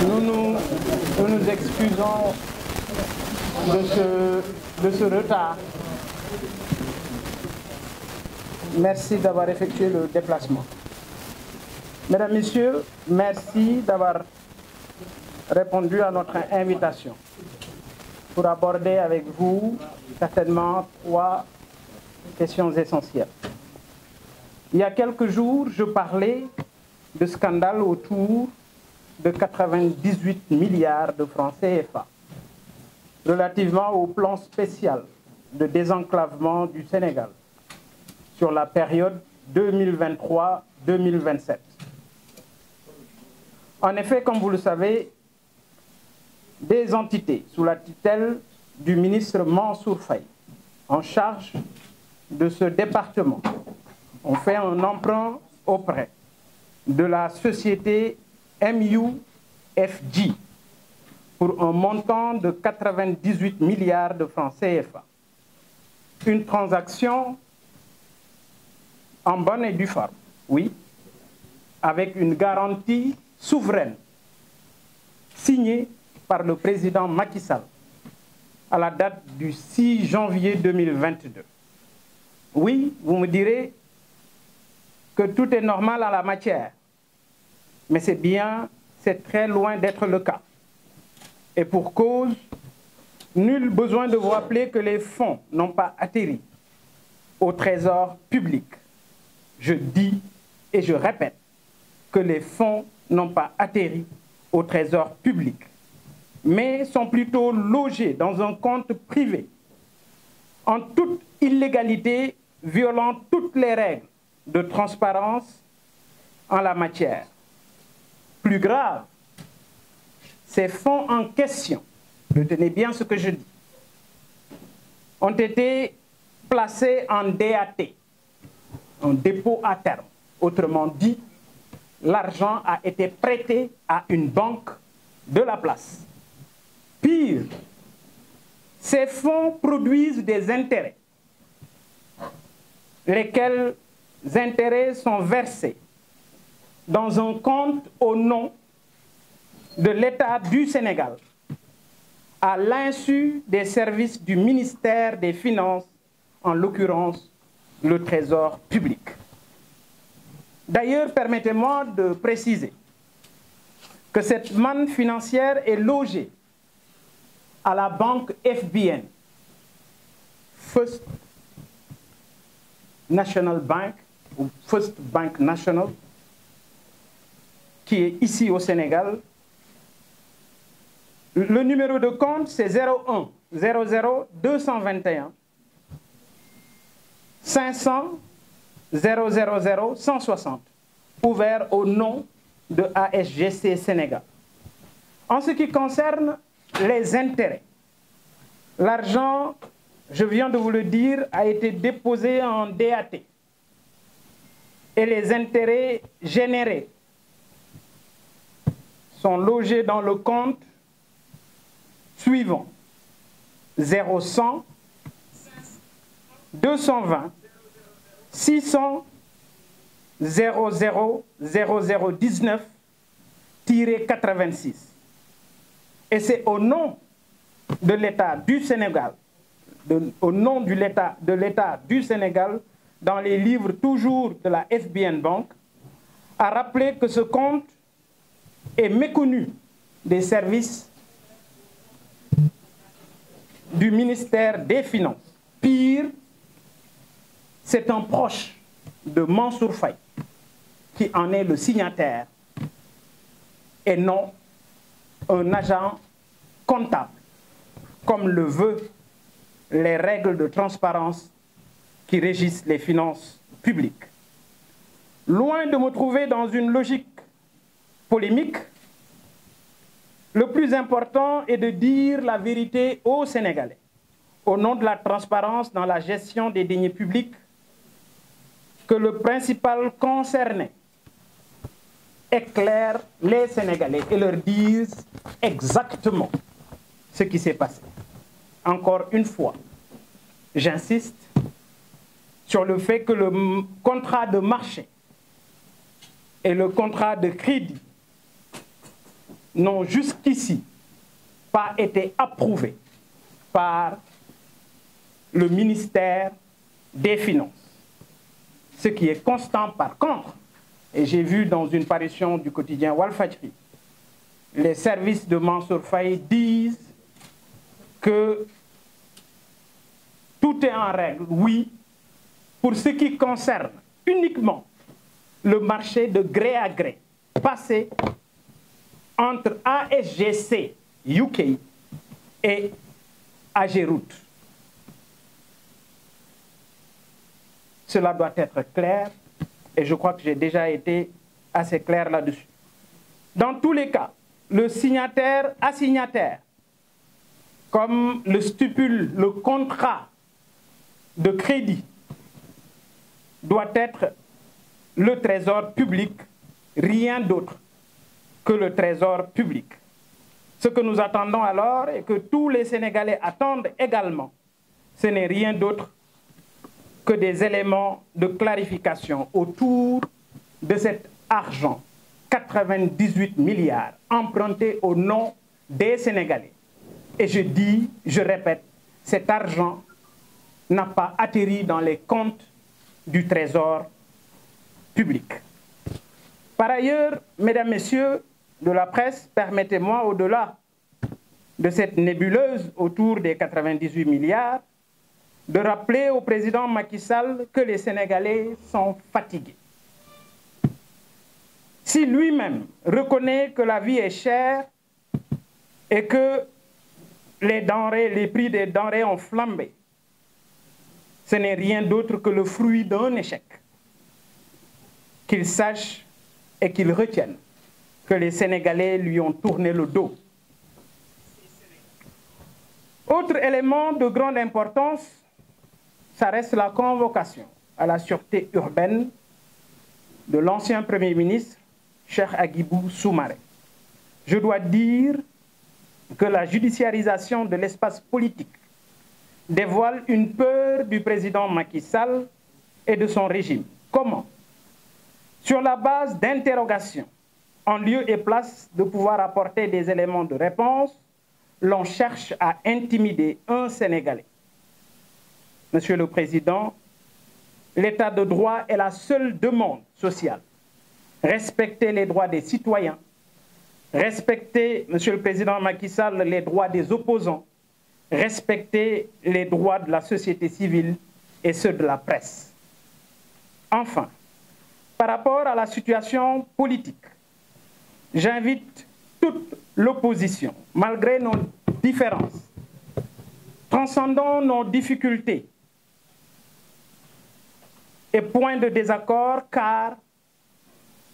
Nous nous excusons de ce retard. Merci d'avoir effectué le déplacement. Mesdames, Messieurs, merci d'avoir répondu à notre invitation pour aborder avec vous certainement 3 questions essentielles. Il y a quelques jours, je parlais de scandale autour de 98 milliards de francs CFA relativement au plan spécial de désenclavement du Sénégal sur la période 2023-2027. En effet, comme vous le savez, des entités sous la tutelle du ministre Mansour Faye en charge de ce département ont fait un emprunt auprès de la société MUFG pour un montant de 98 milliards de francs CFA. Une transaction en bonne et due forme, oui, avec une garantie souveraine signée par le président Macky Sall à la date du 6 janvier 2022. Oui, vous me direz que tout est normal en la matière, mais c'est très loin d'être le cas. Et pour cause, nul besoin de vous rappeler que les fonds n'ont pas atterri au trésor public. Je dis et je répète que les fonds n'ont pas atterri au trésor public, mais sont plutôt logés dans un compte privé, en toute illégalité, violant toutes les règles de transparence en la matière. Plus grave, ces fonds en question, retenez bien ce que je dis, ont été placés en DAT, un dépôt à terme. Autrement dit, l'argent a été prêté à une banque de la place. Pire, ces fonds produisent des intérêts, lesquels intérêts sont versés dans un compte au nom de l'État du Sénégal, à l'insu des services du ministère des Finances, en l'occurrence le Trésor public. D'ailleurs, permettez-moi de préciser que cette manne financière est logée à la banque FBN, First National Bank, ou First Bank National, qui est ici au Sénégal. Le numéro de compte, c'est 01 00 221 500 000 160, ouvert au nom de ASGC Sénégal. En ce qui concerne les intérêts, l'argent, je viens de vous le dire, a été déposé en DAT et les intérêts générés sont logés dans le compte suivant 0100 220 600 00 0019-86. Et c'est au nom de l'État du Sénégal, au nom de l'État du Sénégal, dans les livres toujours de la FBN Bank, à rappeler que ce compte est méconnu des services du ministère des Finances. Pire, c'est un proche de Mansour Faye qui en est le signataire et non un agent comptable, comme le veulent les règles de transparence qui régissent les finances publiques. Loin de me trouver dans une logique polémique, le plus important est de dire la vérité aux Sénégalais, au nom de la transparence dans la gestion des deniers publics, que le principal concerné éclaire les Sénégalais et leur dise exactement ce qui s'est passé. Encore une fois, j'insiste sur le fait que le contrat de marché et le contrat de crédit n'ont jusqu'ici pas été approuvés par le ministère des Finances. Ce qui est constant par contre, et j'ai vu dans une parution du quotidien Walfadjri, les services de Mansour Faye disent que tout est en règle, oui, pour ce qui concerne uniquement le marché de gré à gré passé entre ASGC UK et AGEROUTE. Cela doit être clair et je crois que j'ai déjà été assez clair là-dessus. Dans tous les cas, le signataire assignataire, comme le stipule le contrat de crédit, doit être le trésor public, rien d'autre que le trésor public. Ce que nous attendons alors et que tous les Sénégalais attendent également, ce n'est rien d'autre que des éléments de clarification autour de cet argent, 98 milliards, empruntés au nom des Sénégalais. Et je dis, je répète, cet argent n'a pas atterri dans les comptes du Trésor public. Par ailleurs, mesdames, messieurs de la presse, permettez-moi, au-delà de cette nébuleuse autour des 98 milliards, de rappeler au président Macky Sall que les Sénégalais sont fatigués. Si lui-même reconnaît que la vie est chère et que les prix des denrées ont flambé, ce n'est rien d'autre que le fruit d'un échec. Qu'il sache et qu'il retienne que les Sénégalais lui ont tourné le dos. Autre élément de grande importance, ça reste la convocation à la sûreté urbaine de l'ancien Premier ministre, Cheikh Agibou Soumaré. Je dois dire que la judiciarisation de l'espace politique dévoile une peur du président Macky Sall et de son régime. Comment? Sur la base d'interrogations, en lieu et place de pouvoir apporter des éléments de réponse, l'on cherche à intimider un Sénégalais. Monsieur le Président, l'état de droit est la seule demande sociale. Respecter les droits des citoyens, respecter, Monsieur le Président Macky Sall, les droits des opposants, respecter les droits de la société civile et ceux de la presse. Enfin, par rapport à la situation politique, j'invite toute l'opposition, malgré nos différences, transcendons nos difficultés et points de désaccord, car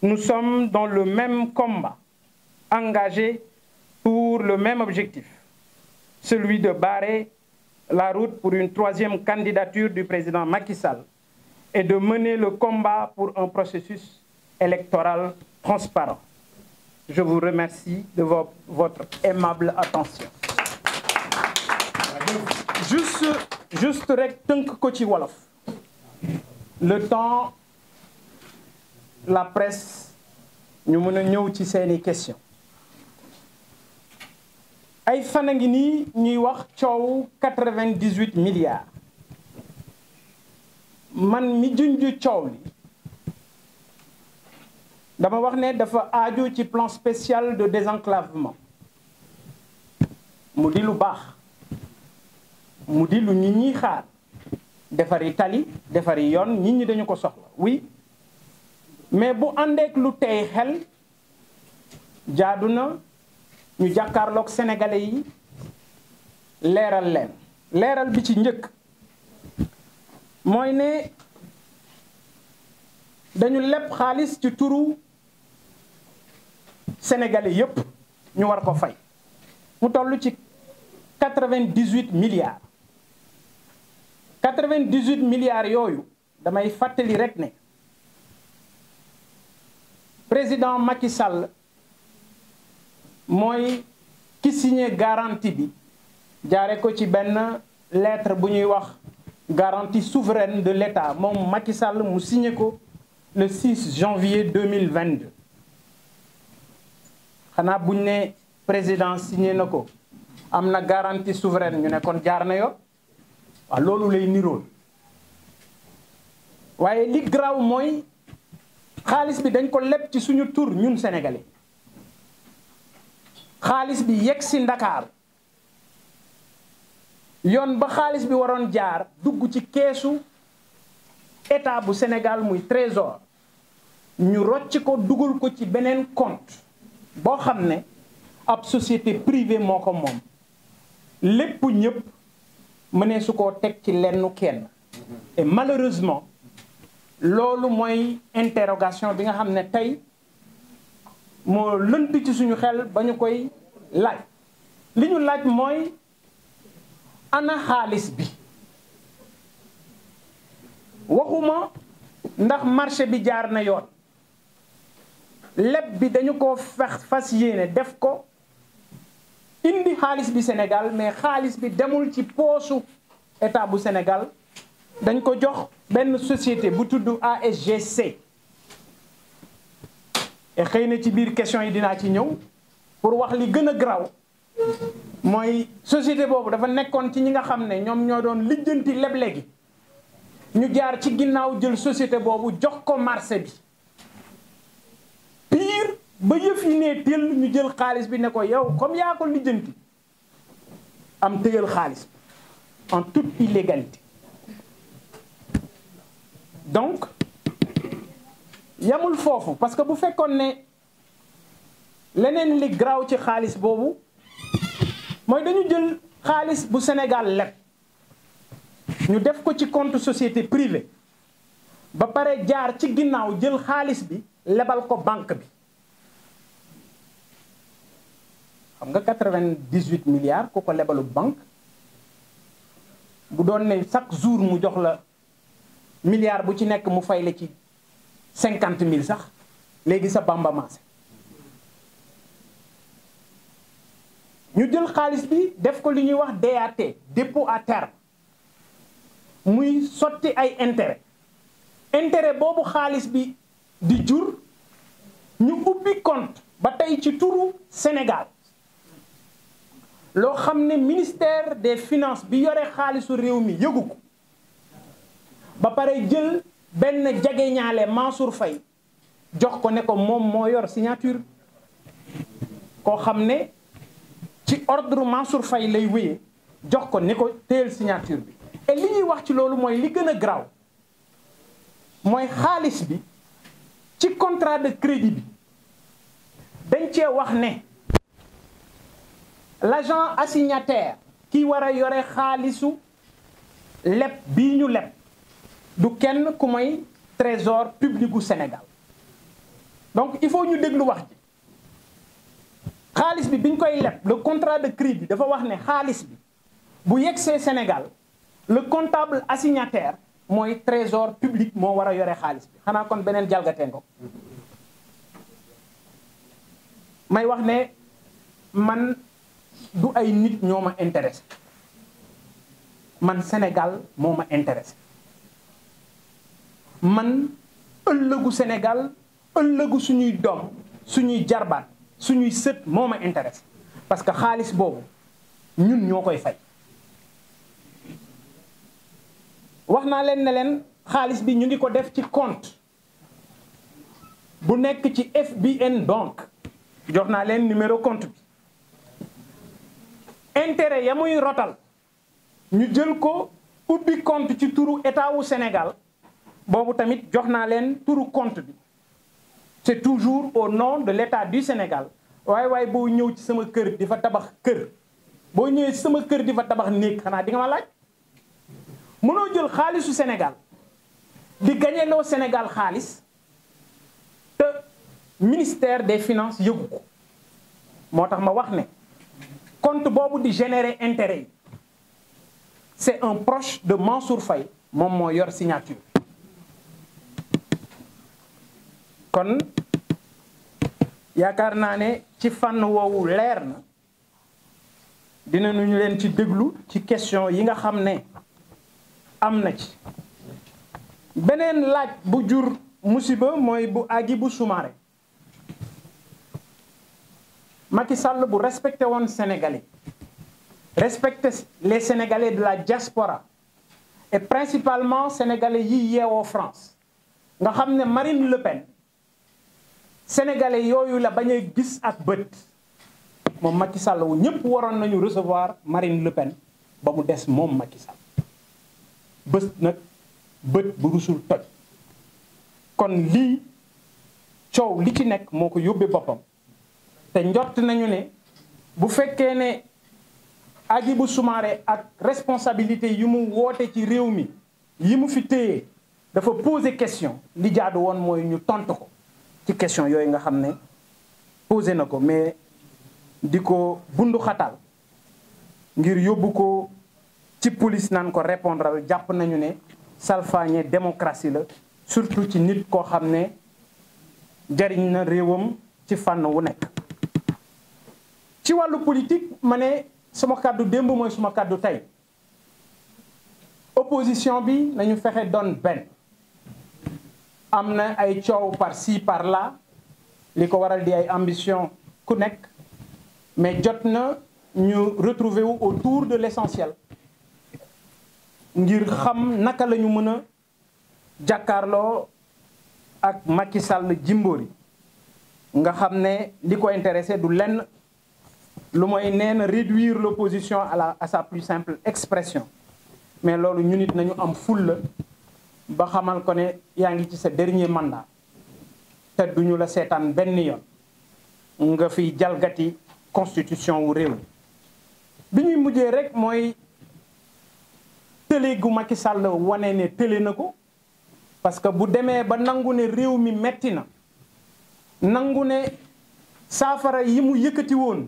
nous sommes dans le même combat, engagés pour le même objectif, celui de barrer la route pour une troisième candidature du président Macky Sall et de mener le combat pour un processus électoral transparent. Je vous remercie de votre aimable attention. Juste rek tënk ko ci wolof. Le temps, la presse, ñu mën a ñëw ci seeni question. Ay fan a ngi nii ñuy wax coow 98 milliards. Man mi junju coow li dama wax ne dafa aaju ci plan spécial de désenclavement mu di lu baax mu di lu nit ñi xaar defari tali defari yoon nit ñi dañu ko soxla oui mais bu àndeek lu tey xel jaadu na ñu jàkkaarloog sénégalais yi leeral leen leeral bi ci njëkk mooy ne dañu leb xaalis ci turu sénégalais yépp ñu war ko fay mu toll ci 98 milliards 98 milliards yooyu damay fàttali rek ne président Macky Sall mooy ki signé garantie bi jaare ko ci benn lettre bu ñuy wax garantie souveraine de l'État moom Macky Sall mu signé ko le 6 janvier 2022 xanaa buñ ne président signé na ko am na garantie souveraine ñu ne kon jaar na yoon waaw loolu lay nirool waaye li graw mooy xaalis bi dañ ko leb ci suñu tur ñun sénégalais xaalis bi yegg si Ndakaaru yoon ba xaalis bi waroon jaar dugg ci keesu état bu Sénégal muy trésor ñu rocc ko dugal ko ci beneen compte boo xam ne ab société privée moo ko moom lépp ñëpp mënee su koo teg ci lenn kenn et malheureusement loolu mooy interrogation bi nga xam ne tey moo lënt ci suñu xel ba ñu koy laaj li ñu laaj mooy ana xaalis bi waxuma ndax marché bi jaar na yoon leb bi dañu ko fas yéene def ko indi xaalis bi Sénégal mais xaalis bi demul ci poosu état bu Sénégal dañ ko jox benn société bu tudd ASGC et xëy na ci biir question yi dinaa ci ñëw pour wax li gën a graw mooy société boobu dafa nekkoon ci ñi nga xam ne ñoom ñoo doon lijjanti leble gi ñu jaar ci ginnaaw jël société boobu jox ko marché bi pire ba yëf yi ne teel ñu jël xaalis bi ne ko yow comme yaa ko lijjanti am tëyal xaalis bi en toute illégalité donc yamul foofu parce que bu fekkoon ne leneen li graw ci xaalis boobu mooy dañu jël xaalis bu Sénégal leb ñu def ko ci compte société privée ba pare jaar ci ginnaaw jël xaalis bi lebal ko banque bi xam nga 98 milliards ku ko lebalu banque bu doon ne chaque jour mu jox la milliard bu ci nekk mu fay la ci 50 000 sax léegi sa bamba maase ñu jël xaalis bi def ko li ñuy wax DAT dépôt à terme muy sotti ay intérêt boobu xaalis bi di jur ñu ubbi compte ba tey ci turu Sénégal loo xam ne ministère des finances bi yore xaalisu réew mi yëgu ko ba pare jël benn jegeñaale Mansour Faye jox ko ne ko moom moo yor signature koo xam ne ci ordre Mansour Faye lay wéyee jox ko ni ko téyel signature bi et li ñuy wax ci loolu mooy li gën a graw mooy xaalis bi ci contrat de crédit bi dañ cee wax ne l'agent assignataire ki war a yore xaalisu leb bii ñu leb du kenn ku mooy trésor public gu Sénégal donc il faut ñu déglu wax ji xaalis bi biñ koy leb le contrat de crédit dafa wax ne xaalis bi bu yegsee Sénégal le comptable assignataire mooy trésor public moo war a yore xaalis bi xanaa kon beneen jalgatee ngo may wax ne man du ay nit ñoo ma intéressé man Sénégal moo ma intéressé man ëllëgu Sénégal ëllëgu suñuy doom suñuy jarbaat suñuy sët moo ma intéressé parce que xaalis boobu ñun ñoo koy fay wax naa leen ne leen xaalis bi ñu ngi ko def ci compte bu nekk ci FBN banque jox naa leen numéro compte bi intérêt ya muy rotal ñu jël ko ubbi compte ci turu état wu Sénégal boobu tamit jox naa leen turu compte bi c'est toujours au nom de l'état du Sénégal waaye boo ñëw ci sama kër di fa tabax kër boo ñëwee ci sama kër di fa tabax néeg xanaa di nga ma laaj mënoo jël xaalisu Sénégal di gañeloo Sénégal xaalis te ministère des finances yëgu ko moo tax ma wax ne compte boobu di générer intérêt yi c'est un proche de Mansour Faye moom moo yor signature kon yaakaar naa ne ci fànn woowu leer na dinañu leen ci déglu ci question yi nga xam ne am na ci beneen laaj bu jur musiba mooy bu Hadjibou Soumaré Macky Sall bu respecté woon Sénégalais respecté les Sénégalais de la diaspora et principalement Sénégalais yi yeewoo France nga xam ne Marine Le Pen Sénégalais yooyu la bañ a gis ak bët moom Macky Sall wu ñëpp waroon nañu recevoir Marine Le Pen ba mu des moom Macky Sall bés nag bët bu rusul toj kon lii coow li ci nekk moo ko yóbbee boppam te njort nañu ne bu fekkee ne Hadjibou Soumaré ak responsabilité yi mu woote ci réew mi yi mu fi téye dafa poser question li jaadu woon mooy ñu tontu ko ci question yooyu nga xam ne posé na ko mais di ko bundu xatal ngir yóbbu ko ci police naan ko répondre jàpp nañu ne salfaañe démocratie la surtout ci nit koo xam ne jariñ na réewam ci fànn wu nekk. ci wàllu politique ma ne suma kàddu démb mooy suma kàddu tey opposition bi nañu fexe doon benn am na ay coow par ci par là li ko waral di ay ambition ku nekk mais jot na ñu retrouver wu autour de l'essentiel ngir xam naka la ñu mën a jàkkaarloo ak Macky Sall Jimbori nga xam ne li ko intéressé du lenn lu mooy nee na réduire l'opposition à sa plus simple expression mais loolu ñu nit nañu am fulla ba xamal ko ne yaa ngi ci sa dernier mandat te duñu la seetaan benn yoon nga fiy jalgati constitution wu réew bi ñuy mujjee rek mooy télé gu Macky Sall wane ne télé na ko parce que bu demee ba nangu ne réew mi metti na nangu ne saafara yi mu yëkkati woon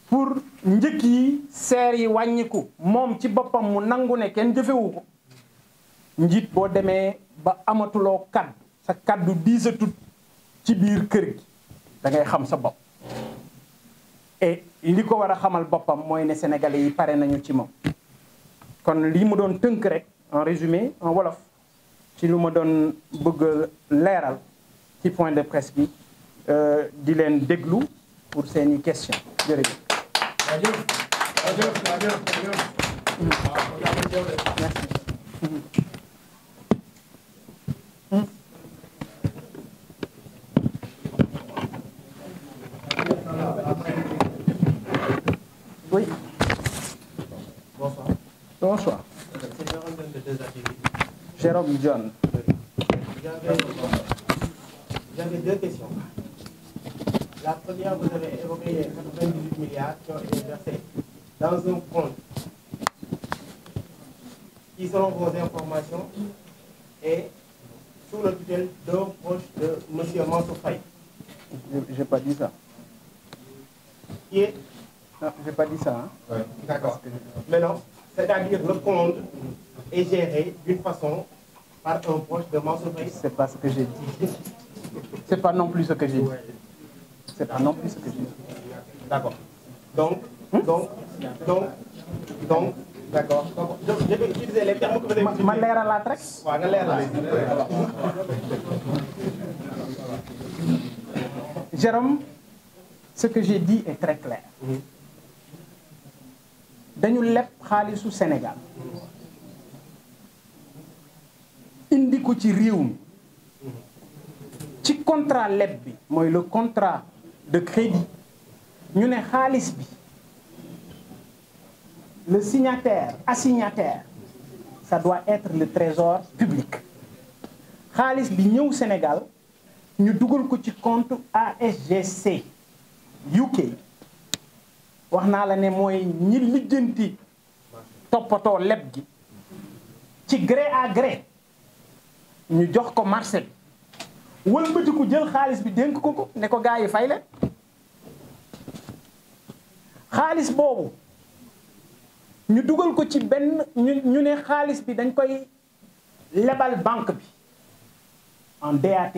pour njëkk yi seer yi wàññiku moom ci boppam mu nangu ne kenn jëfewu ko njiit boo demee ba amatuloo kaddu sa kaddu diisatut ci biir kër gi da ngay xam sa bopp et li ko war a xamal boppam mooy ne sénégalais yi pare nañu ci moom kon lii mu doon tënk rek en résumé en wolof ci lu ma doon bëgg leeral ci point de presse bi di leen déglu pour seeni question jërëjëf. Oui. Bonsoir. Bonsoir. Jérôme John. J'avais deux questions. La première, vous avez évoqué les 98 milliards qui ont été versés dans un compte qui, selon vos informations, est sous le tutelle d'un proche de M. Mansour Faye. J'ai pas dit ça. Qui est... Non, j'ai pas dit ça. Hein? Oui, d'accord. Mais non, c'est-à-dire le compte est géré d'une façon par un proche de Mansour Faye. C'est pas ce que j'ai dit. C'est pas non plus ce que j'ai dit. C'est pas non plus ce que j'ai dit. D'accord. Donc, d'accord. Je vais utiliser les termes que vous avez utilisés. Ma leeralaat rek. waaw nga leeralaat. Jérôme, ce que j'ai dit est très clair. dañu leb xaalisu Sénégal indi ko ci réew mi ci contrat leb bi mooy le contrat de crédit ñu ne xaalis bi le signataire assignataire ça doit être le trésor public xaalis bi ñëw Sénégal ñu dugal ko ci compte ASGC UK wax naa la ne mooy ñi lijjanti toppatoo leb gi ci gré à gré ñu jox ko marché bi wëlbatiku jël xaalis bi dénk ko ne ko gars yi fay leen xaalis boobu ñu dugal ko ci benn ñu ne xaalis bi dañ koy lebal banque bi en DAT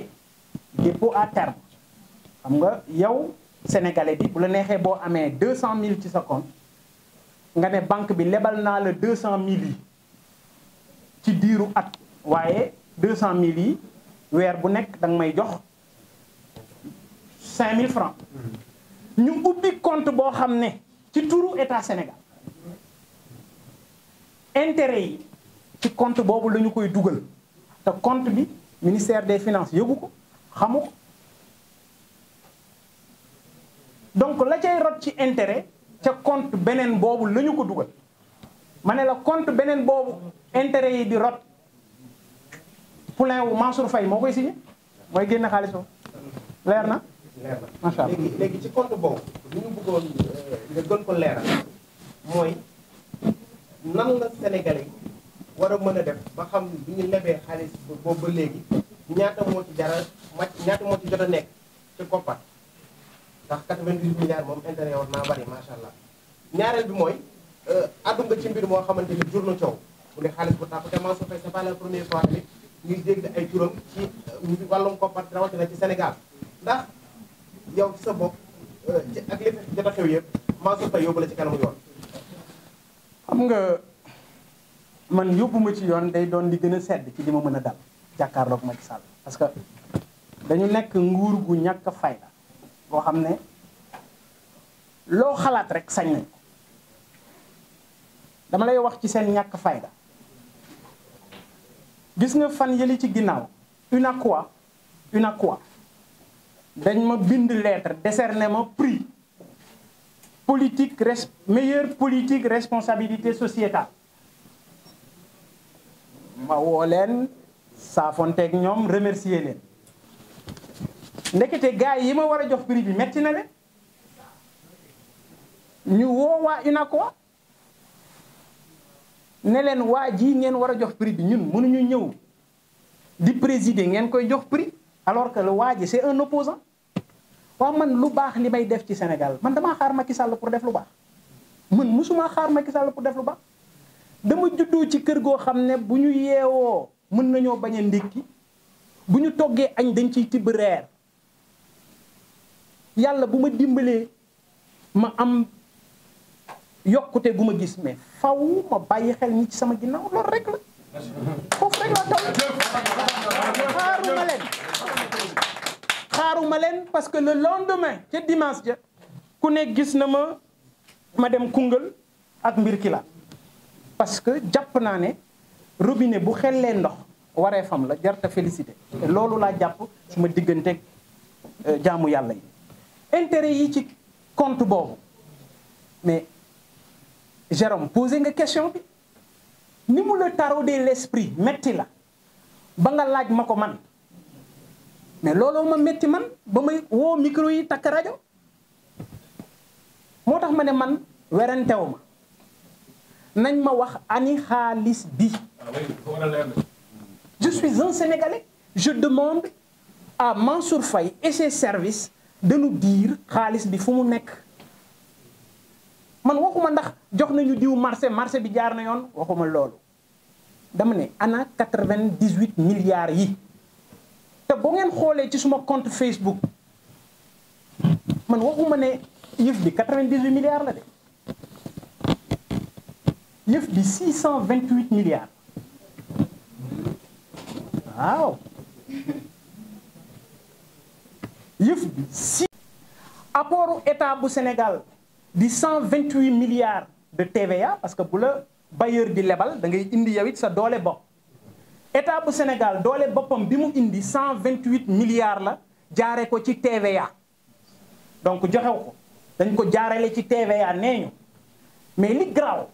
dépôt à terme xam nga yow sénégalais bi bu la neexee boo amee 200 000 ci sa compte nga ne banque bi lebal naa la 200 000 yi ci diiru at waaye 200 000 yi weer bu nekk da nga may jox 5000 francs ñu ubbi compte boo xam ne ci turu état Sénégal intérêt yi ci compte boobu la ñu koy dugal te compte bi ministère des finances yëgu ko xamu ko donc la cay rot ci intérêt ca compte beneen boobu la ñu ko dugal ma ne la compte beneen boobu intérêt yi di rot poulain wu Mansour Faye moo koy signé mooy génn xaalis boobu leer na. leer na macha allah léegi ci compte boobu li ñu bëggoon nga gën ko leeral mooy nan la Sénégalais yi war a mën a def ba xam bi ñu lebee xaalis boobu ba léegi ñaata moo ci jara ñaata moo ci jot a nekk ci koppar ndax 98 milliards moom intérêt war naa bari macha allah ñaareel bi mooy addu nga ci mbir moo xamante ni jur na coow bu dee xaalis bu tàpp te Mansour Faye c'est pas la première fois tamit ñuy dégg ay turam ci wàllum koppar rawatina ci Sénégal ndax yow ci sa bopp ak li jot a xew yëpp Mansour Faye yóbbu la ci kanamu yoon. xam nga man yóbbuma ci yoon day doon li gën a sedd ci li ma mën a dal jàkkaarloog Macky Sall parce que dañu nekk nguur gu ñàkk fayda boo xam ne loo xalaat rek sañ nañ ko dama lay wax ci seen ñàkk fayda gis nga fan yëli ci ginnaaw UNACOIS dañ ma bind lettre décerné ma prix meilleure politique responsabilité sociétale ma woo leen saafonteeg ñoom remercier leen ndekete gars yi ma war a jox prix bi metti na leen ñu woo waa UNACOIS ne leen waa ji ngeen war a jox prix bi ñun mënuñu ñëw di présider ngeen koy jox prix alors que le waa ji c'est un opposant waaw man lu baax li may def ci Sénégal man damaa xaar Macky Sall pour def lu baax man musuma xaar Macky Sall pour def lu baax dama juddoo ci kër goo xam ne bu ñu yeewoo mën nañoo bañ a ndékki bu ñu toggee añ dañ ciy tibb reer yàlla bu ma dimbalee ma am yokkute gu ma gis mais faw ma bàyyi xel ñi ci sama ginnaaw loolu rek la foofu rek la taw xaaruma leen parce que le lendemain ca dimanche ja ku ne gis na ma dem Koungheul ak mbir ki la parce que jàpp naa ne robinet bu xellee ndox waree fam la jarta félicité te loolu laa jàpp suma digganteeg jaamu yàlla yi intérêt yi ci compte boobu mais Jérôme posé nga question bi ni mu la taraudé l'esprit metti la ba nga laaj ma ko man mais looloo ma metti man ba may woo micro yi takk rajo moo tax ma ne man werantew ma nañ ma wax ani xaalis bi je suis un Sénégalais je demande à Mansour Faye et ses services de nous dire xaalis bi fu mu nekk man waxuma ndax jox nañu diw marché bi jaar na yoon waxuma loolu dama ne ana 98 milliards yi te boo ngeen xoolee ci suma compte Facebook man waxuma ne yëf bi 98 milliards la de yëf bi 628 milliards waaw yëf bi si apportu état bu Sénégal di 128 milliards de TVA parce que bu la bailleur di lebal da ngay indi yow it sa doole bopp état bu Sénégal doole boppam bi mu indi 128 milliards la jaare ko ci TVA donc joxew ko dañ ko jaarale ci TVA nee ñu mais li garaaw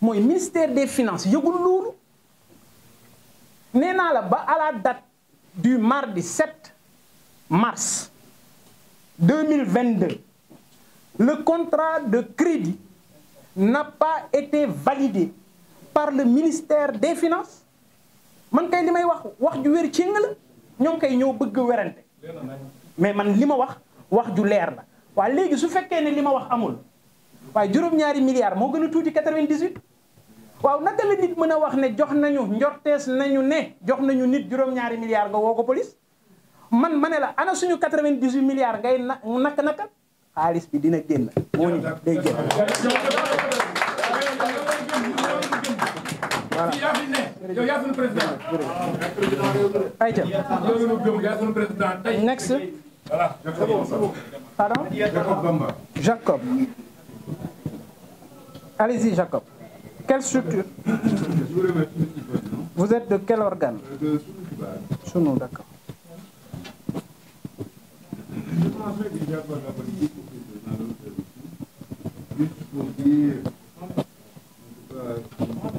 mooy ministère des finances yëgul loolu nee naa la ba à la date du mardi 7 mars 2022 le contrat de crédit n'a pas été validé par le ministère des finances man kay li may wax ju wér ci nga la ñoom kay ñoo bëgg werante mais man li ma wax ju leer la waaye léegi su fekkee ne li ma wax amul waaye juróom-ñaari milliards moo gën a tuuti 98 waaw naka la nit mën a wax ne jox nañu njortees nañu ne jox nañu nit juróom-ñaari milliards nga woo ko police man ma ne la ana suñu 98 milliards ngay naka xaalis bi dina génn moo ñu day génn Next. Pardon? Jacob. Allez-y, Jacob. Quelle structure? Vous êtes de quel organe? Sounou, d'accord. Je commencerai déjà par la politique au président juste pour dire,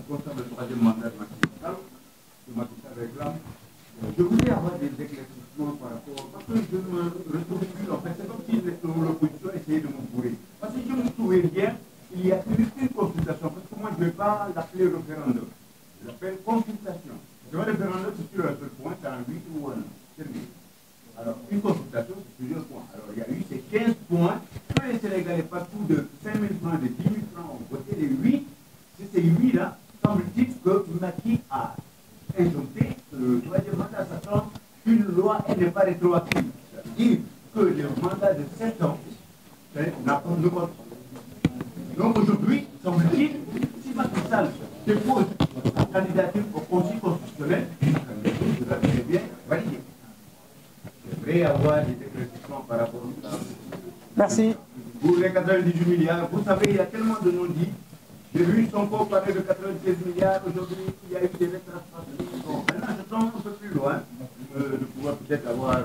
concernant le troisième mandat de Macky Sall réclame, je voulais avoir des éclaircissements par rapport, parce que je me retrouve plus, en fait, c'est comme si l'opposition essayait de me bourrer. Parce que je me souviens bien, il y a eu une consultation, parce que moi je ne vais pas l'appeler référendum, je l'appelle consultation. Le référendum, c'est sur un seul point, c'est un 8 ou un 9. Alors, une consultation, c'est plusieurs points. Alors, il y a eu ces 15 points que les Sénégalais, partout de 5 000 francs, de 10 000 francs, ont voté les 8. C'est ces 8-là, semble-t-il que Macky a injoncté le troisième mandat, sachant qu'une loi, elle n'est pas rétroactive. C'est-à-dire que le mandat de 7 ans n'a pas de vote. Donc, aujourd'hui, semble-t-il, si Macky Sall dépose sa candidature au Conseil constitutionnel, la candidature sera très bien validée. Avoir des éclaircissements par rapport à ça. Merci. Pour les 98 milliards, vous savez, il y a tellement de non-dits. J'ai vu son corps parler de 96 milliards. Aujourd'hui, il y a eu des lettres à bon, maintenant, je tombe un peu plus loin de pouvoir peut-être avoir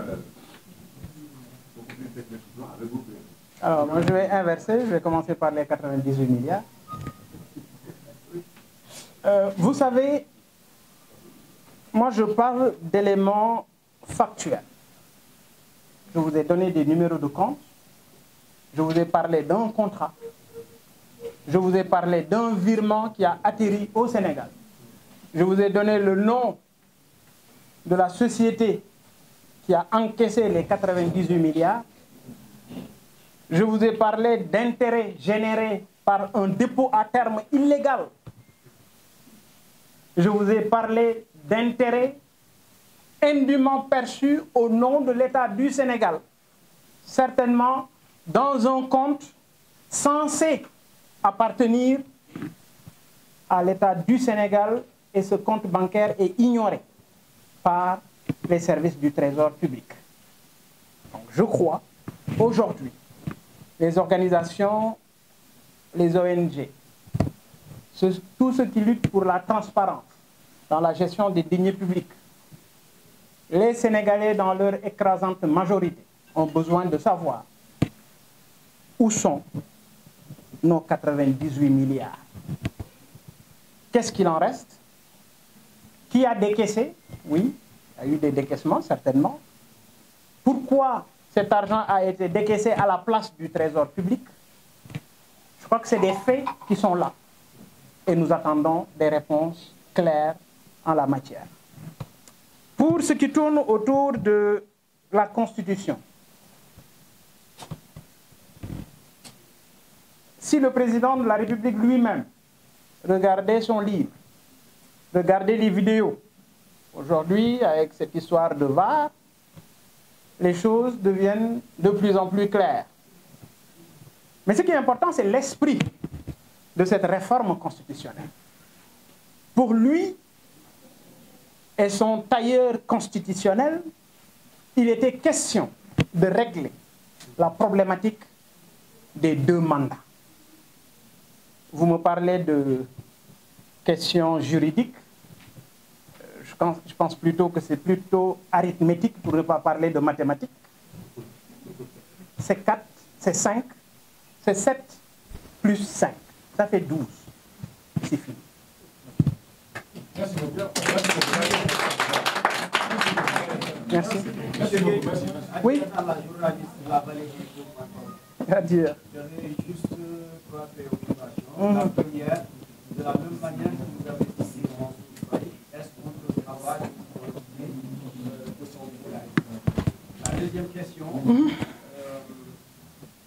beaucoup plus d'éclaircissements avec vous. Alors, moi, je vais inverser. Je vais commencer par les 98 milliards. Vous savez, moi, je parle d'éléments factuels. Je vous ai donné des numéros de compte. Je vous ai parlé d'un contrat. Je vous ai parlé d'un virement qui a atterri au Sénégal. Je vous ai donné le nom de la société qui a encaissé les 98 milliards. Je vous ai parlé d'intérêts générés par un dépôt à terme illégal. Je vous ai parlé d'intérêts indûment perçus au nom de l'État du Sénégal, certainement dans un compte censé appartenir à l'État du Sénégal, et ce compte bancaire est ignoré par les services du Trésor public. Donc, je crois, aujourd'hui, les organisations, les ONG, tous ceux qui luttent pour la transparence dans la gestion des deniers publics, les Sénégalais, dans leur écrasante majorité, ont besoin de savoir où sont nos 98 milliards. Qu'est-ce qu'il en reste? Qui a décaissé? Oui, il y a eu des décaissements, certainement. Pourquoi cet argent a été décaissé à la place du Trésor public? Je crois que c'est des faits qui sont là. Et nous attendons des réponses claires en la matière. Pour ce qui tourne autour de la Constitution, si le président de la République lui-même regardait son livre, regardait les vidéos, aujourd'hui, avec cette histoire de VAR, les choses deviennent de plus en plus claires. Mais ce qui est important, c'est l'esprit de cette réforme constitutionnelle. Pour lui et son tailleur constitutionnel, il était question de régler la problématique des 2 mandats. Vous me parlez de questions juridiques. Je pense plutôt que c'est plutôt arithmétique pour ne pas parler de mathématiques. C'est 4, c'est 5, c'est 7 plus 5. Ça fait 12. C'est fini. Merci beaucoup. Merci. Merci. Oui. Adieu. J'avais juste 3 préoccupations. La première, de la même manière que vous avez dit, est-ce qu'on peut avoir de son village? La deuxième question,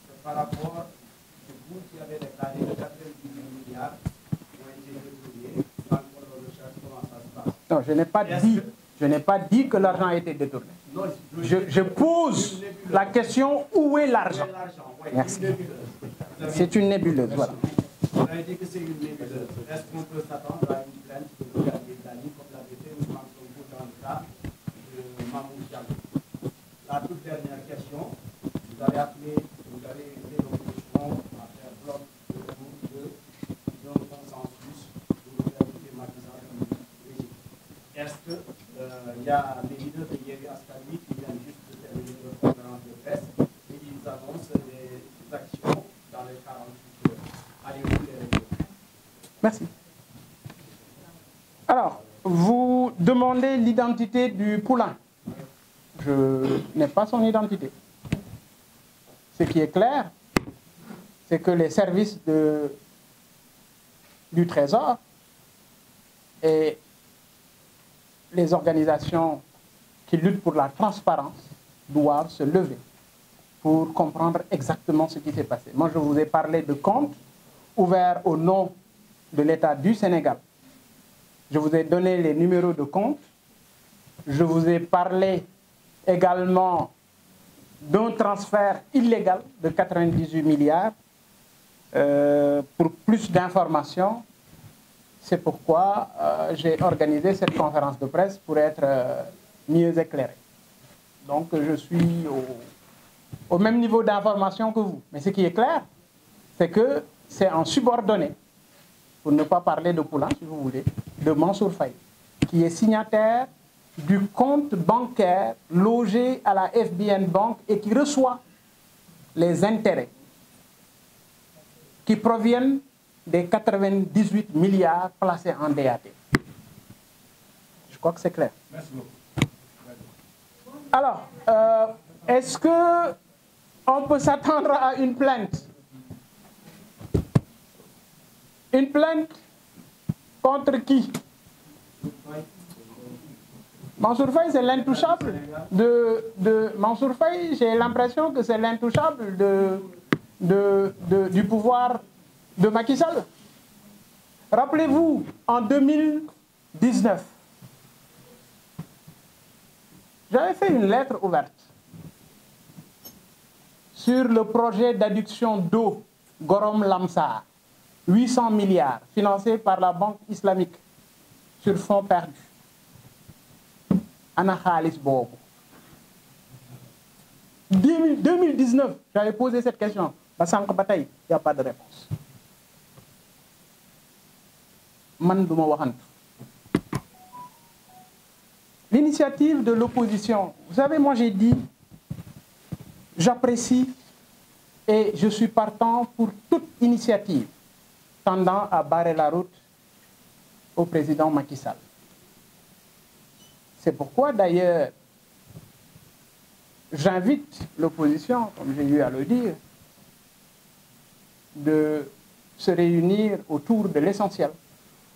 c'est par rapport, c'est vous qui avez déclaré de 98 milliards qui ont été détournés dans le cadre de recherche, comment ça se passe? Non, je n'ai pas dit que l'argent a été détourné. Non, Je pose la question, où est l'argent? Merci. C'est une nébuleuse, voilà. On a dit que c'est une nébuleuse. Est-ce qu'on peut s'attendre à une plainte? avez appelé, vous avez aidé l'opposition à faire bloc d'un consensus pour faire quitter Macky Sall du régime. Est-ce qu'il y a des leaders de Yewwi Askan Wi qui viennent juste de terminer leur conférence de presse et ils annoncent des actions dans les 48 heures? Allez-vous les répondre? Merci. Alors, vous demandez l'identité du poulain. Je n'ai pas son identité. Ce qui est clair, c'est que les services du Trésor et les organisations qui luttent pour la transparence doivent se lever pour comprendre exactement ce qui s'est passé. Moi, je vous ai parlé de comptes ouverts au nom de l'État du Sénégal. Je vous ai donné les numéros de compte. Je vous ai parlé également d'un transfert illégal de 98 milliards. Pour plus d'informations, c'est pourquoi j'ai organisé cette conférence de presse pour être mieux éclairé. Donc je suis au même niveau d'information que vous. Mais ce qui est clair, c'est que c'est en subordonné, pour ne pas parler de Poulain, si vous voulez, de Mansour Faye, qui est signataire du compte bancaire logé à la FBN Bank et qui reçoit les intérêts qui proviennent des 98 milliards placés en DAT. Je crois que c'est clair. Merci beaucoup. Alors, est-ce qu'on peut s'attendre à une plainte? Une plainte contre qui? Mansour Faye, c'est l'intouchable de Mansour Faye, j'ai l'impression que c'est l'intouchable du pouvoir de Macky Sall. Rappelez-vous, en 2019, j'avais fait une lettre ouverte sur le projet d'adduction d'eau Gorom-Lamsar, 800 milliards, financé par la Banque islamique sur fonds perdus. Ana Khalis Bobo. 2019, j'avais posé cette question. Bassank Bataille, il n'y a pas de réponse. L'initiative de l'opposition, vous savez, moi j'ai dit, j'apprécie et je suis partant pour toute initiative tendant à barrer la route au président Macky Sall. C'est pourquoi d'ailleurs j'invite l'opposition, comme j'ai eu à le dire, de se réunir autour de l'essentiel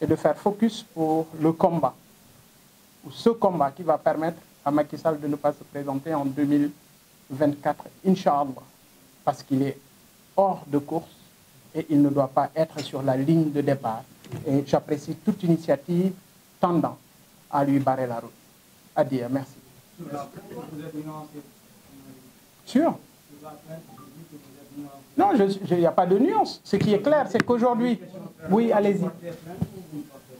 et de faire focus pour le combat, ou ce combat qui va permettre à Macky Sall de ne pas se présenter en 2024, Inch'Allah, parce qu'il est hors de course et il ne doit pas être sur la ligne de départ. Et j'apprécie toute initiative tendant à lui barrer la route. À dire merci. Sûr? Non, il n'y a pas de nuance. Ce qui est clair, c'est qu'aujourd'hui... Oui, allez-y.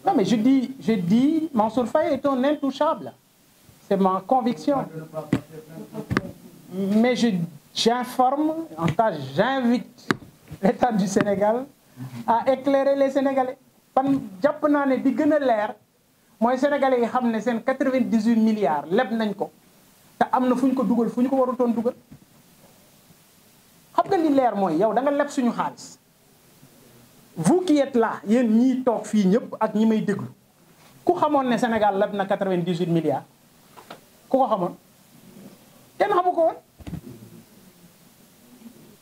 Non, mais je dis, Mansour Faye est un intouchable. C'est ma conviction. Mais j'informe, en tout cas, j'invite l'État du Sénégal à éclairer les Sénégalais. Moi, Sénégalais yi xam ne seen 98 milliards leb nañ ko te am na fu ñu ko dugal fu ñu ko warutoon dugal xam nga li leer mooy yow da nga leb suñu xaalis vous qui êtes là yéen ñii toog fii ñëpp ak ñi may déglu ku xamoon ne Sénégal leb na 98 milliards ku ko xamoon kenn xamu ko woon.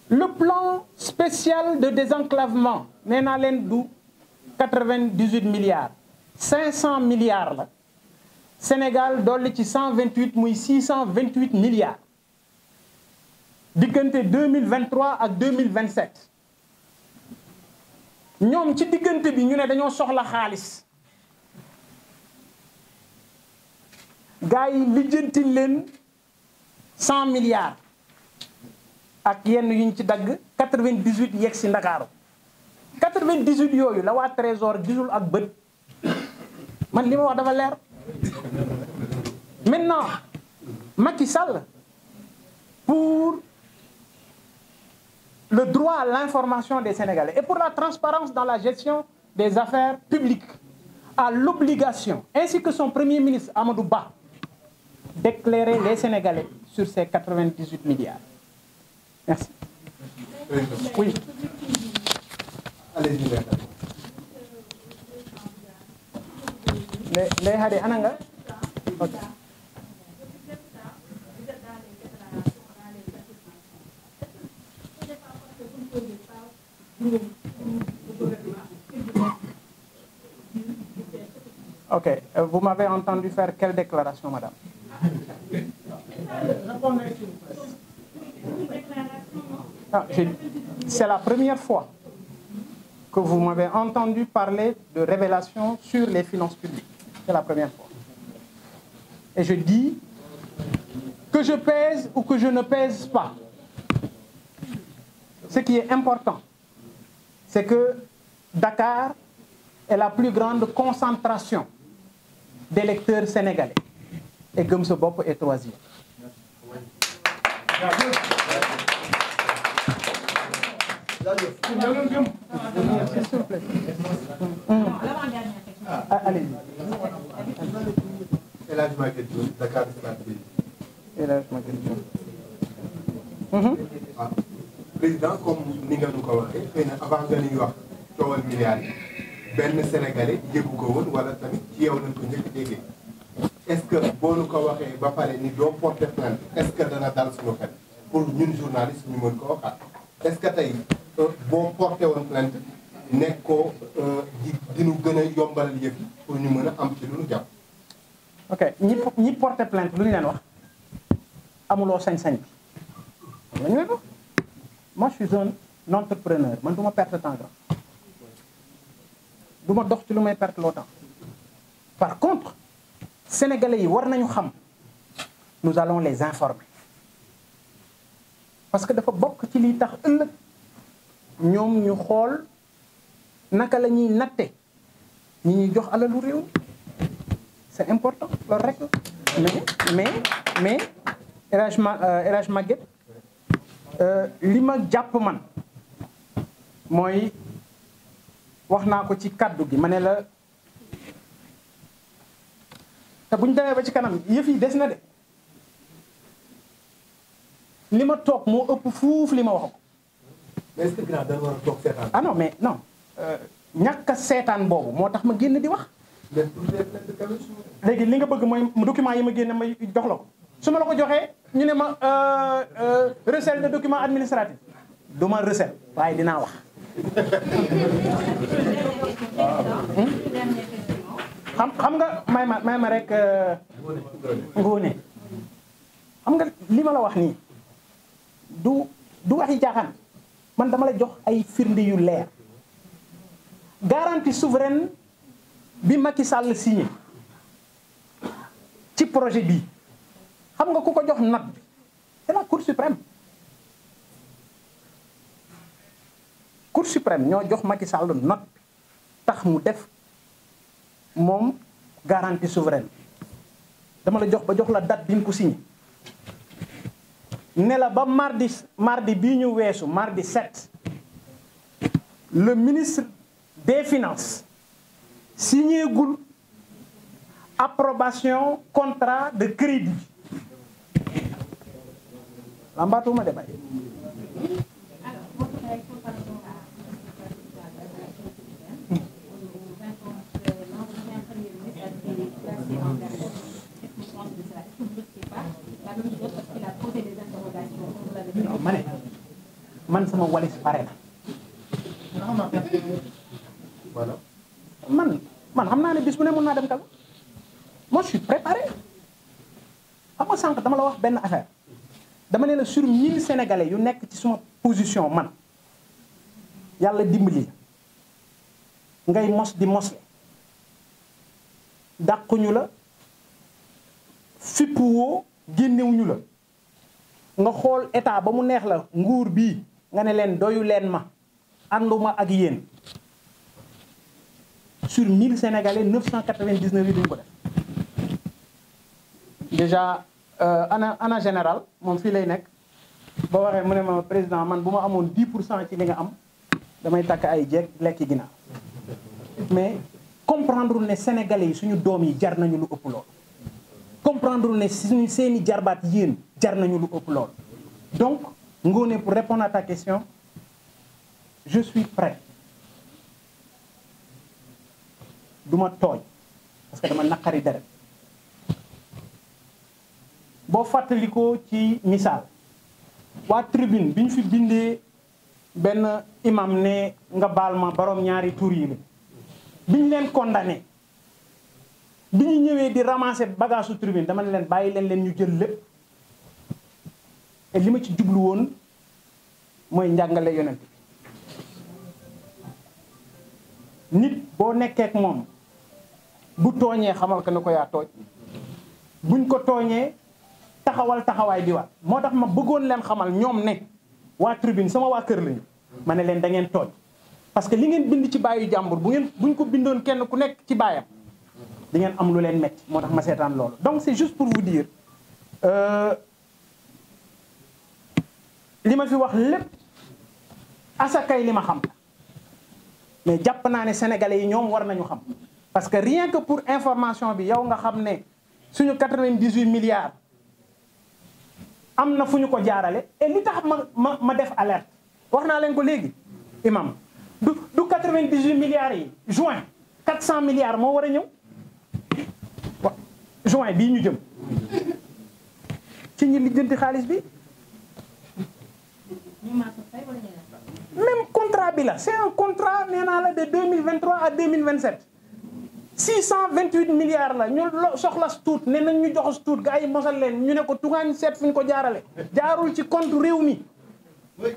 Le plan spécial de désenclavement nee naa leen du 98 milliards. 500 milliards la Sénégal dolli ci 128 muy 628 milliards diggante 2023 ak 2027 ñoom ci diggante bi ñu ne dañoo soxla xaalis gars yi lijjanti leen 100 milliards ak yenn yuñ ci dagg 98 yegg si Ndakaaru 98 yooyu la waa Trésor gisul ak bët. Man li ma wax dafa leer. Maintenant Macky Sall pour le droit à l'information des Sénégalais et pour la transparence dans la gestion des affaires publiques, a l'obligation, ainsi que son Premier ministre Amadou Ba, d'éclairer les Sénégalais sur ces 98 milliards. Merci. Oui. Allez-y. Les Hadi Ananga. Ok. Ok, vous m'avez entendu faire quelle déclaration, madame? C'est la première fois que vous m'avez entendu parler de révélation sur les finances publiques. C'est la première fois. Et je dis que je pèse ou que je ne pèse pas. Ce qui est important, c'est que Dakar est la plus grande concentration d'électeurs sénégalais. Et Gumso Bop est troisième. S'il vous plaît. Allez-y. Elhadji Maguette Diop, Dakar Stratégie. Elhadji Maguette Diop. Président, comme ni nga nu ko waxee xëy na avant nga ñuy wax coowal milliards yi benn Sénégalais yëgu ko woon wala tamit ci yow nañ ko njëkk a déggee est-ce que boo nu ko waxee ba pare ni doo porter plainte est-ce que dana dal suñu xel pour ñun journaliste ñu mën ko waxaat est-ce que tey boo porté woon plainte nekk ko dinu gën a yombalal yëf yi pour ñu mën a am ci lu nu jàpp. ok ñi porter plainte lu ñu leen wax amuloo sañ-sañ bi la ñu leen wax. Moi, je suis un entrepreneur. Je ne vais pas perdre de temps. Je ne vais pas perdre de temps. Par contre, Sénégalais, nous allons les informer. Parce que dafa bokk ci li tax ëllëg ñoom ñu xool naka la ñuy natte ñi ñuy jox alalu réew. C'est important loolu rek mais Elhadji Maguette li ma jàpp man mooy wax naa ko ci kaddu gi ma ne la te bu ñu demee ba ci kanam yëf yi des na de li ma toog moo ëpp fuuf li ma wax ko. mais est-ce que grand da war a toog seetaan. ah non mais non ñàkk a seetaan boobu moo tax ma génn di wax. léegi li nga bëgg mooy document yi ma génne ma jox la ko. su ma la ko joxee ñu ne ma recel de document administratif du ma recel waaye dinaa wax. xam nga may ma rek ngoone xam nga li ma la wax nii du waxi jaaxaan man dama la jox ay firnde yu leer garantie souveraine bi Macky Sall signé ci projet bi xam nga ku ko jox note bi c'est la Cour suprême. Cour suprême ñoo jox Macky Sall note bi tax mu def moom garantie souveraine dama la jox ba jox la date bi mu ko signé ne la ba mardi bii ñu weesu mardi 7 le ministre des finances signé gul approbation contrat de crédit lambaatuma de bay man sama walis pare na man xam naa ne bis bu ne mën naa dem kala moi je suis préparé xam nga sànq dama la wax benn affaire dama ne la sur 1000 sénégalais yu nekk ci suma position man yàlla dimbali ngay mos di mosle dàquñu la fippuwoo génnewuñu la nga xool état ba mu neex la nguur bii nga ne leen doyu leen ma ànduma ak yéen sur 1000 sénégalais 999 yi duñ ko def déjà ana général moom fii lay nekk ba waxee mu ne ma président man bu ma amoon 10% ci li nga am damay takk ay jeeg lekki ginnaaw mais comprendre ne sénégalais yi suñu doom yi jar nañu lu ëpp lool. comprendre ne suñu seeni jarbaat yéen jar nañu lu ëpp lool. donc Ngoné, pour répondre à ta question, je suis prêt. duma tooñ parce que dama naqari deret boo fàttalikoo ci misaal waa tribune bi ñu fi bindee benn imam ne nga baal ma borom ñaari tur yi la bi ñu leen condamné bi ñu ñëwee di ramasser bagage su tribune dama ne leen bàyyi leen ñu jël lépp et li ma ci jublu woon mooy njàngale yonent nit boo nekkee ak moom bu tooñee xamal ko ne ko yaa tooñ buñ ko tooñee taxawal taxawaay bi waat moo tax ma bëggoon leen xamal ñoom ne waa tribune sama waa kër lañu ma ne leen da ngeen tooñ parce que li ngeen bind ci baayu jàmbur buñ ko bindoon kenn ku nekk ci baayam di ngeen am lu leen metti moo tax ma seetaan loolu donc c'est juste pour vous dire li ma fi wax lépp asakay li ma xam mais jàpp naa ne sénégalais yi ñoom war nañu xam parce que rien que pour information bi yow nga xam ne suñu 98 milliards am na fu ñu ko jaarale et li tax ma def alerte wax naa leen ko léegi imam du 98 milliards yi juin 400 milliards moo war a ñëw wa juin bii ñu jëm ci ñi lijjanti xaalis bi même contrat bi la c'est un contrat nee naa la de 2023 à 2027 628 milliards la ñu soxla tuut ne nañ ñu jox tuut gars yi mosal leen ñu ne ko tugaañ seet fu ñu ko jaarale jaarul ci compte réew mi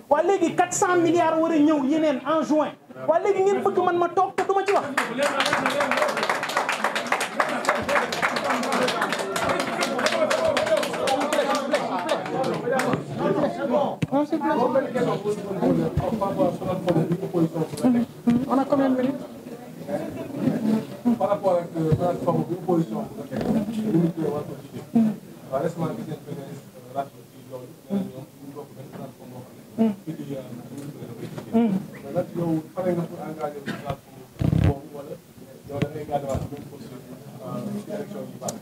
waa léegi 400 milliards war a ñëw yeneen en juin waa léegi ngeen bëgg man ma toog te duma ci wax on a combien de minutes? Par rapport ak plateforme bi opposition bi nga teg limité wala politique waaw récemment gis nañ PDS rajo ci loolu nee na ñoom ñu bokk benn plateforme boo xam ne fii di mais nag yow pare nga pour engagé plateforme boobu wala yow da ngay gàdduwaat même position ci élection yi baax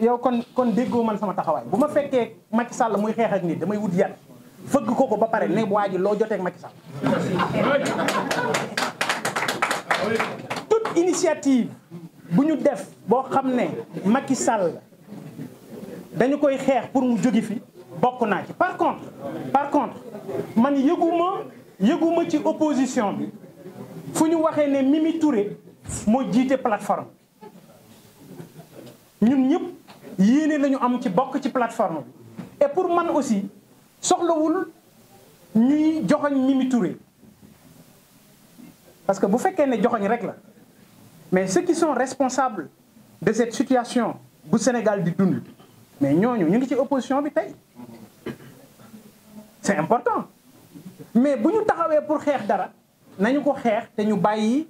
yow kon déggoo man sama taxawaay bu ma fekkee Macky Sall muy xeex ak nit damay wut yat fëgg ko ba pare ne waa ji loo jotee ak Macky Sall toute initiative bu ñu def boo xam ne Macky Sall dañu koy xeex pour mu jóge fi bokk naa ci par contre man yëguma ci opposition bi fu ñu waxee ne Mimi Touré moo jiite plateforme ñun ñëpp yéene lañu am ci bokk ci plateforme bi et pour man aussi soxlawul ñuy joxoñ Mimi Touré parce que bu fekkee ne joxoñ rek la mais ceux qui sont responsables de cette situation bu Sénégal di dund mais ñooñu ñu ngi ci opposition bi tey c'est important mais bu ñu taxawee pour xeex dara nañu ko xeex te ñu bàyyi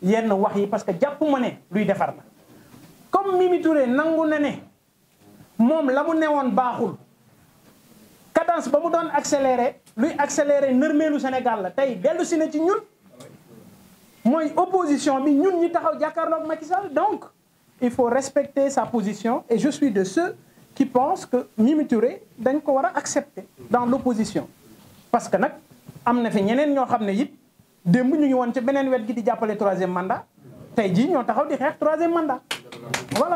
yenn wax yi parce que jàpp ma ne luy defar la comme Mimi Touré nangu na ne moom la mu newoon baaxul cadence ba mu doon accéléré luy accéléré nërmeelu Sénégal la tey dellu si na ci ñun mooy opposition bi ñun ñi taxaw jàkkaarloog Macky Sall donc il faut respecter sa position et je suis de ceux qui pensent que Mimi Touré dañ ko war a accepter dans l'opposition parce que nag am na fi ñeneen ñoo xam ne it démb ñu ngi woon ca beneen wet gi di jàppale 3e mandat tey jii ñoo taxaw di xeex 3e mandat voilà